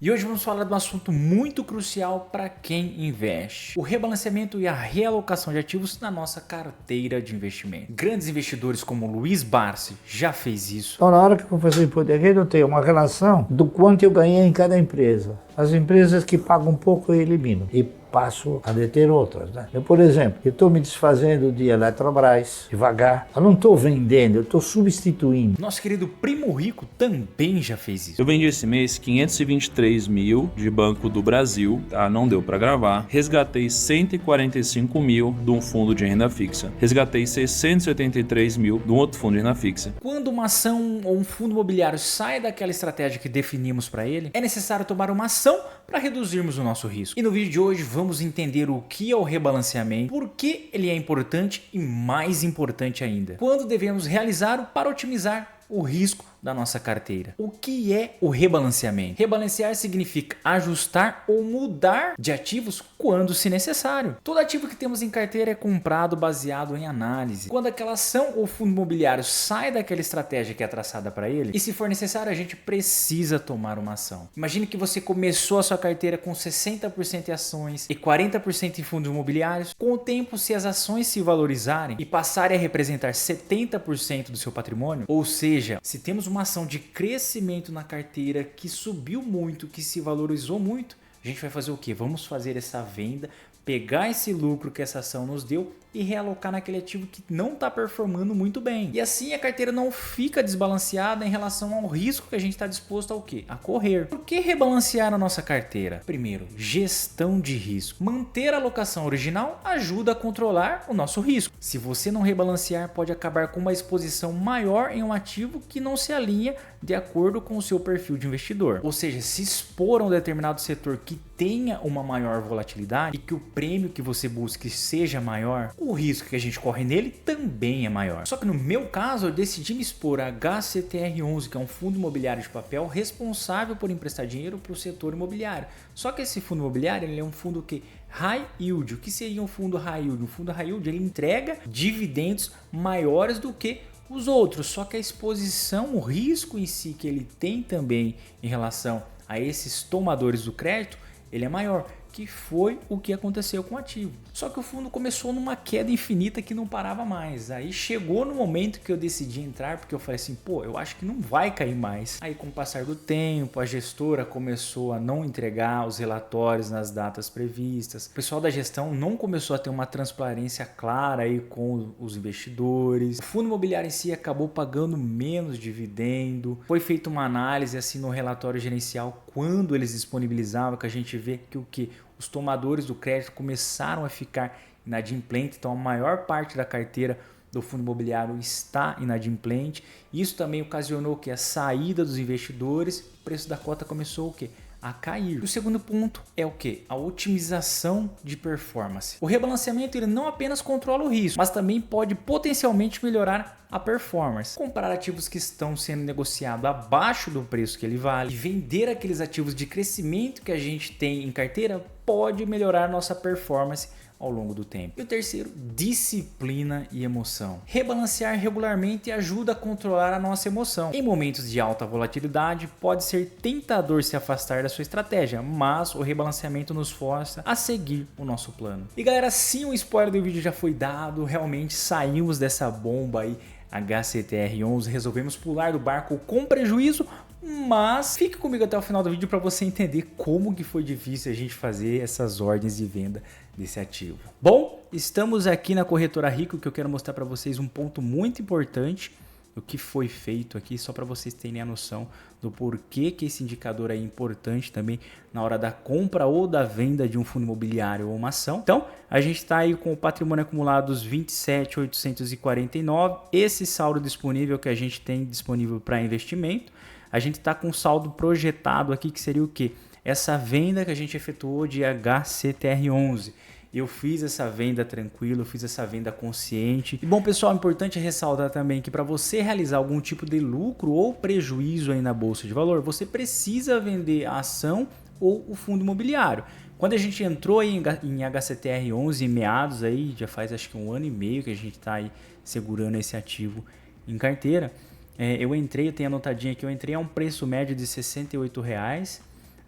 E hoje vamos falar de um assunto muito crucial para quem investe: o rebalanceamento e a realocação de ativos na nossa carteira de investimento. Grandes investidores como Luiz Barsi já fez isso. Então, na hora que eu vou fazer hipoteca, eu tenho uma relação do quanto eu ganhei em cada empresa. As empresas que pagam pouco eu elimino e passo a deter outras, né? Eu, por exemplo, eu estou me desfazendo de Eletrobras devagar. Eu não estou vendendo, eu estou substituindo. Nosso querido Primo Rico também já fez isso. Eu vendi esse mês 523 mil de Banco do Brasil, tá? Não deu para gravar. Resgatei 145 mil de um fundo de renda fixa. Resgatei 683 mil de um outro fundo de renda fixa. Quando uma ação ou um fundo imobiliário sai daquela estratégia que definimos para ele, é necessário tomar uma ação para reduzirmos o nosso risco. E no vídeo de hoje vamos entender o que é o rebalanceamento, por que ele é importante e, mais importante ainda, quando devemos realizá-lo para otimizar o risco da nossa carteira. O que é o rebalanceamento? Rebalancear significa ajustar ou mudar de ativos quando se necessário. Todo ativo que temos em carteira é comprado baseado em análise. Quando aquela ação ou fundo imobiliário sai daquela estratégia que é traçada para ele, e se for necessário, a gente precisa tomar uma ação. Imagine que você começou a sua carteira com 60% em ações e 40% em fundos imobiliários. Com o tempo, se as ações se valorizarem e passarem a representar 70% do seu patrimônio, ou seja, se temos uma ação de crescimento na carteira que subiu muito, que se valorizou muito, a gente vai fazer o quê? Vamos fazer essa venda, pegar esse lucro que essa ação nos deu e realocar naquele ativo que não está performando muito bem. E assim a carteira não fica desbalanceada em relação ao risco que a gente está disposto ao quê? A correr. Por que rebalancear a nossa carteira? Primeiro, gestão de risco. Manter a alocação original ajuda a controlar o nosso risco. Se você não rebalancear, pode acabar com uma exposição maior em um ativo que não se alinha de acordo com o seu perfil de investidor. Ou seja, se expor a um determinado setor que tenha uma maior volatilidade e que o prêmio que você busque seja maior, o risco que a gente corre nele também é maior. Só que no meu caso, eu decidi me expor a HCTR11, que é um fundo imobiliário de papel responsável por emprestar dinheiro para o setor imobiliário. Só que esse fundo imobiliário ele é um fundo que high yield. O que seria um fundo high yield? Um fundo high yield ele entrega dividendos maiores do que os outros, só que a exposição, o risco em si que ele tem também em relação a esses tomadores do crédito, ele é maior, que foi o que aconteceu com o ativo. Só que o fundo começou numa queda infinita que não parava mais. Aí chegou no momento que eu decidi entrar, porque eu falei assim, pô, eu acho que não vai cair mais. Aí com o passar do tempo, a gestora começou a não entregar os relatórios nas datas previstas. O pessoal da gestão não começou a ter uma transparência clara aí com os investidores. O fundo imobiliário em si acabou pagando menos dividendo. Foi feita uma análise assim no relatório gerencial quando eles disponibilizavam, que a gente vê que o que os tomadores do crédito começaram a ficar inadimplentes, então a maior parte da carteira do fundo imobiliário está inadimplente. Isso também ocasionou que a saída dos investidores, o preço da cota começou o quê? A cair. O segundo ponto é o que? A otimização de performance. O rebalanceamento ele não apenas controla o risco, mas também pode potencialmente melhorar a performance. Comprar ativos que estão sendo negociados abaixo do preço que ele vale e vender aqueles ativos de crescimento que a gente tem em carteira pode melhorar nossa performance ao longo do tempo. E o terceiro, disciplina e emoção. Rebalancear regularmente ajuda a controlar a nossa emoção. Em momentos de alta volatilidade, pode ser tentador se afastar da sua estratégia, mas o rebalanceamento nos força a seguir o nosso plano. E galera, sim, o spoiler do vídeo já foi dado, realmente saímos dessa bomba aí, HCTR11, resolvemos pular do barco com prejuízo, mas fique comigo até o final do vídeo para você entender como que foi difícil a gente fazer essas ordens de venda desse ativo. Bom, estamos aqui na Corretora Rico, que eu quero mostrar para vocês um ponto muito importante do que foi feito aqui, só para vocês terem a noção do porquê que esse indicador é importante também na hora da compra ou da venda de um fundo imobiliário ou uma ação. Então, a gente está aí com o patrimônio acumulado dos 27.849, esse saldo disponível que a gente tem disponível para investimento. A gente está com um saldo projetado aqui, que seria o quê? Essa venda que a gente efetuou de HCTR11. Eu fiz essa venda tranquilo, eu fiz essa venda consciente. E bom, pessoal, é importante ressaltar também que para você realizar algum tipo de lucro ou prejuízo aí na bolsa de valor, você precisa vender a ação ou o fundo imobiliário. Quando a gente entrou aí em HCTR11 em meados aí, já faz acho que 1 ano e meio que a gente está aí segurando esse ativo em carteira. Eu tenho anotadinho aqui, eu entrei a um preço médio de R$ 68.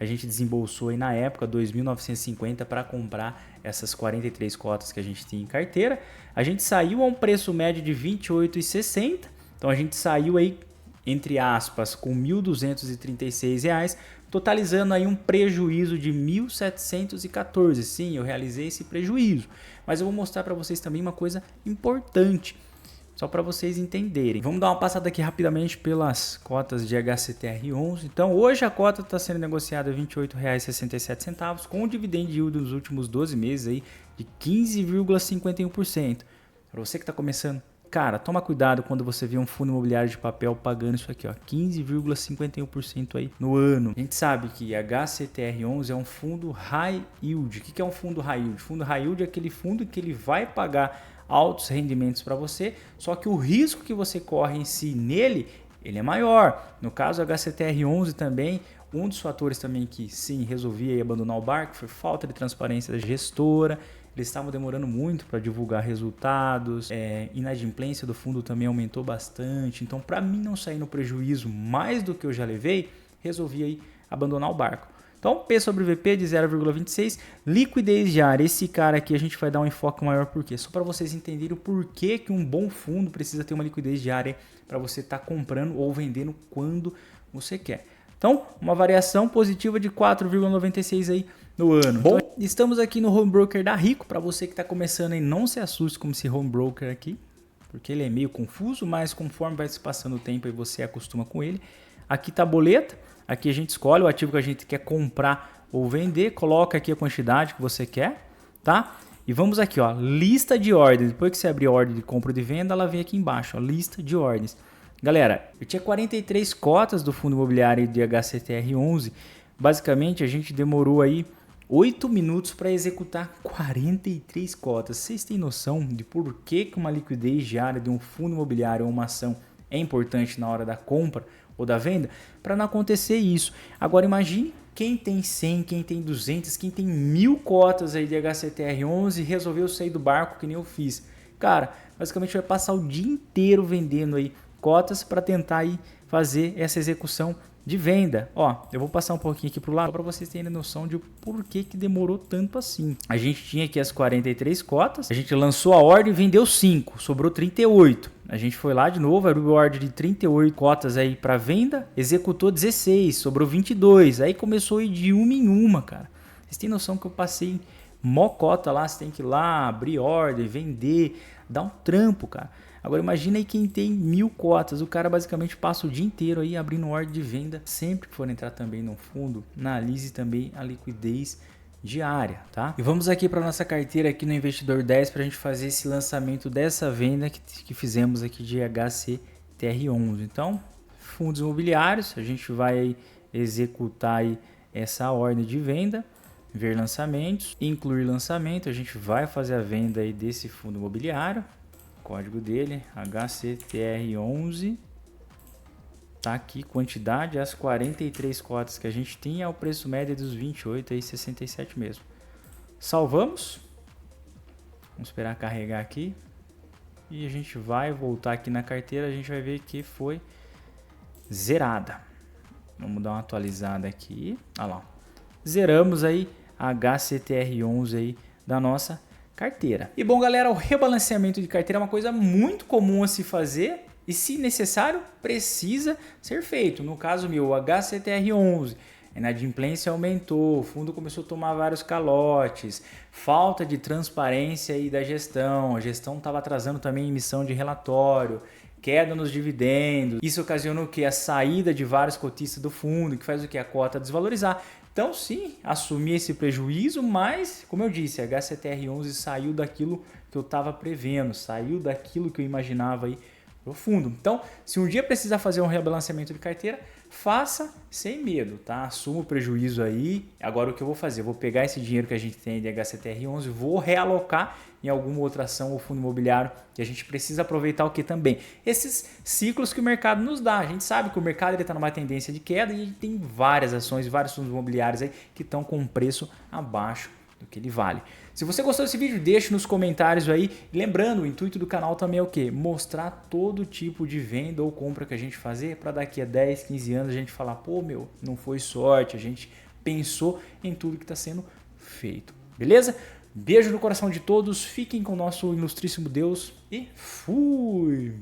a gente desembolsou aí na época 2.950 para comprar essas 43 cotas que a gente tinha em carteira. A gente saiu a um preço médio de R$ 28,60, então a gente saiu aí, entre aspas, com R$ 1.236, totalizando aí um prejuízo de R$ 1.714. Sim, eu realizei esse prejuízo, mas eu vou mostrar para vocês também uma coisa importante, só para vocês entenderem. Vamos dar uma passada aqui rapidamente pelas cotas de HCTR11. Então hoje a cota está sendo negociada a R$ 28,67, com um dividend yield nos últimos 12 meses aí de 15,51%. Para você que está começando, cara, toma cuidado quando você vê um fundo imobiliário de papel pagando isso aqui, ó, 15,51% aí no ano. A gente sabe que HCTR11 é um fundo high yield. O que é um fundo high yield? Fundo high yield é aquele fundo que ele vai pagar altos rendimentos para você, só que o risco que você corre em si nele, ele é maior. No caso, HCTR11 também, um dos fatores também que sim, resolvi abandonar o barco foi falta de transparência da gestora. Eles estavam demorando muito para divulgar resultados, inadimplência do fundo também aumentou bastante. Então, para mim não sair no prejuízo mais do que eu já levei, resolvi aí abandonar o barco. Então, P sobre VP de 0,26, liquidez diária. Esse cara aqui a gente vai dar um enfoque maior, por quê? Só para vocês entenderem o porquê que um bom fundo precisa ter uma liquidez diária para você estar comprando ou vendendo quando você quer. Então, uma variação positiva de 4,96 aí no ano. Bom, então, estamos aqui no Home Broker da Rico. Para você que está começando aí, não se assuste com esse Home Broker aqui, porque ele é meio confuso, mas conforme vai se passando o tempo aí você acostuma com ele. Aqui está a boleta. Aqui a gente escolhe o ativo que a gente quer comprar ou vender, coloca aqui a quantidade que você quer, tá? E vamos aqui, ó, lista de ordens. Depois que você abrir a ordem de compra ou de venda, ela vem aqui embaixo, ó, lista de ordens. Galera, eu tinha 43 cotas do fundo imobiliário de HCTR11. Basicamente, a gente demorou aí 8 minutos para executar 43 cotas. Vocês têm noção de por que uma liquidez diária de um fundo imobiliário ou uma ação é importante na hora da compra ou da venda? Para não acontecer isso. Agora imagine quem tem 100, quem tem 200, quem tem 1000 cotas aí de HCTR11 e resolveu sair do barco que nem eu fiz. Cara, basicamente vai passar o dia inteiro vendendo aí cotas para tentar aí fazer essa execução de venda. Ó, eu vou passar um pouquinho aqui pro lado para vocês terem noção de por que demorou tanto assim. A gente tinha aqui as 43 cotas, a gente lançou a ordem e vendeu 5, sobrou 38. A gente foi lá de novo, abriu a ordem de 38 cotas aí para venda, executou 16, sobrou 22. Aí começou a ir de uma em uma, cara. Vocês têm noção que eu passei mó cota lá, você tem que ir lá, abrir ordem, vender, dá um trampo, cara. Agora imagina aí quem tem 1000 cotas, o cara basicamente passa o dia inteiro aí abrindo ordem de venda. Sempre que for entrar também no fundo, analise também a liquidez diária, tá? E vamos aqui para nossa carteira aqui no Investidor 10 para a gente fazer esse lançamento dessa venda que fizemos aqui de HCTR11. Então, fundos imobiliários, a gente vai aí executar aí essa ordem de venda, ver lançamentos, incluir lançamento, a gente vai fazer a venda aí desse fundo imobiliário. Código dele, HCTR11, tá aqui, quantidade, as 43 cotas que a gente tinha, o preço médio dos 28,67 mesmo. Salvamos, vamos esperar carregar aqui, e a gente vai voltar aqui na carteira, a gente vai ver que foi zerada. Vamos dar uma atualizada aqui, olha lá, zeramos aí a HCTR11 aí da nossa carteira. E bom, galera, o rebalanceamento de carteira é uma coisa muito comum a se fazer e, se necessário, precisa ser feito. No caso meu, o HCTR11, a inadimplência aumentou, o fundo começou a tomar vários calotes, falta de transparência aí da gestão, a gestão estava atrasando também a emissão de relatório, queda nos dividendos. Isso ocasionou o que? A saída de vários cotistas do fundo, que faz o que? A cota desvalorizar. Então sim, assumi esse prejuízo, mas como eu disse, a HCTR11 saiu daquilo que eu estava prevendo, saiu daquilo que eu imaginava aí pro fundo. Então, se um dia precisar fazer um rebalanceamento de carteira, faça sem medo, tá? Assuma o prejuízo aí. Agora o que eu vou fazer? Eu vou pegar esse dinheiro que a gente tem de HCTR11, vou realocar em alguma outra ação ou fundo imobiliário, que a gente precisa aproveitar o que também? Esses ciclos que o mercado nos dá. A gente sabe que o mercado está numa tendência de queda e tem várias ações, vários fundos imobiliários aí que estão com um preço abaixo do que ele vale. Se você gostou desse vídeo, deixe nos comentários aí. Lembrando, o intuito do canal também é o quê? Mostrar todo tipo de venda ou compra que a gente fazer para daqui a 10, 15 anos a gente falar, pô, meu, não foi sorte, a gente pensou em tudo que está sendo feito. Beleza? Beijo no coração de todos, fiquem com o nosso ilustríssimo Deus e fui!